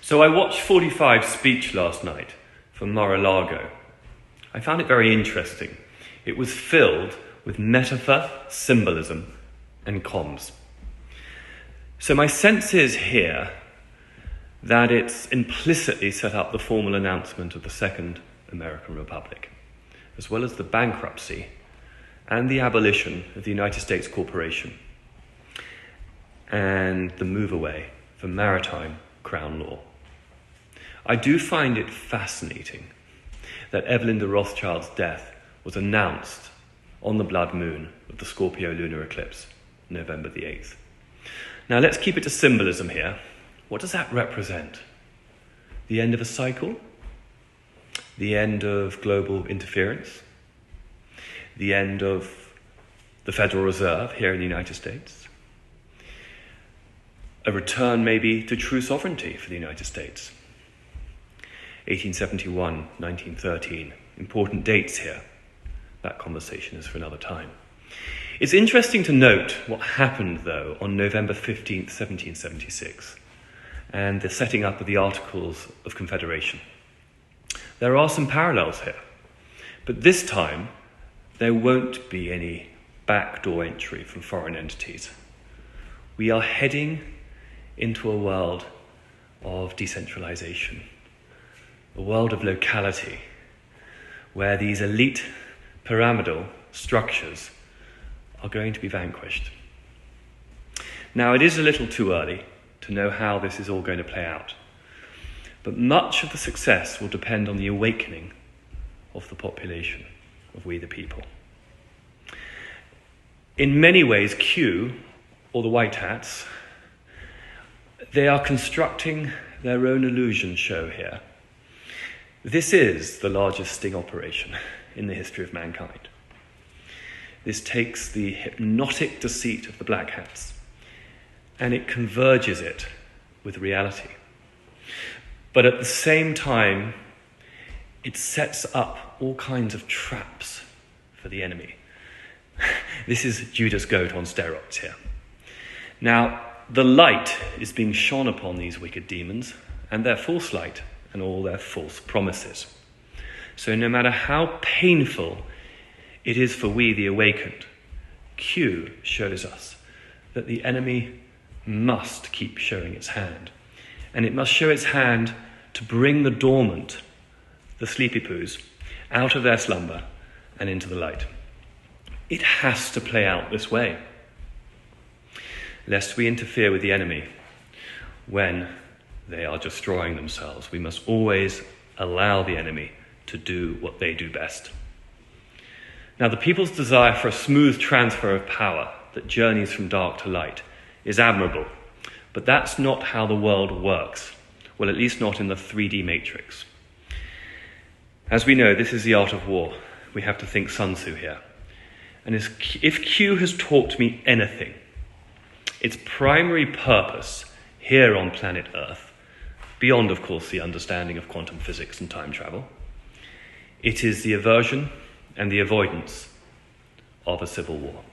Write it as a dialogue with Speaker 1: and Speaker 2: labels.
Speaker 1: So I watched 45's speech last night from Mar-a-Lago. I found it very interesting. It was filled with metaphor, symbolism, and comms. So my sense is here that it's implicitly set up the formal announcement of the Second American Republic, as well as the bankruptcy and the abolition of the United States Corporation and the move away from maritime crown law. I do find it fascinating that Evelyn de Rothschild's death was announced on the blood moon of the Scorpio lunar eclipse, November the 8th. Now let's keep it to symbolism here. What does that represent? The end of a cycle? The end of global interference? The end of the Federal Reserve here in the United States? A return maybe to true sovereignty for the United States? 1871, 1913, important dates here. That conversation is for another time. It's interesting to note what happened, though, on November 15th, 1776, and the setting up of the Articles of Confederation. There are some parallels here, but this time there won't be any backdoor entry from foreign entities. We are heading into a world of decentralization, a world of locality, where these elite pyramidal structures are going to be vanquished. Now, it is a little too early to know how this is all going to play out, but much of the success will depend on the awakening of the population, of we the people. In many ways, Q, or the White Hats, they are constructing their own illusion show here. This is the largest sting operation in the history of mankind. This takes the hypnotic deceit of the Black Hats and it converges it with reality. But at the same time, it sets up all kinds of traps for the enemy. This is Judas Goat on steroids here. Now, the light is being shone upon these wicked demons and their false light and all their false promises. So no matter how painful it is for we the awakened, Q shows us that the enemy must keep showing its hand. And it must show its hand to bring the dormant, the sleepy poos, out of their slumber and into the light. It has to play out this way, lest we interfere with the enemy when they are destroying themselves. We must always allow the enemy to do what they do best. Now, the people's desire for a smooth transfer of power that journeys from dark to light is admirable, but that's not how the world works. Well, at least not in the 3D matrix. As we know, this is the art of war. We have to think Sun Tzu here. And if Q has taught me anything, its primary purpose here on planet Earth, beyond, of course, the understanding of quantum physics and time travel, it is the aversion and the avoidance of a civil war.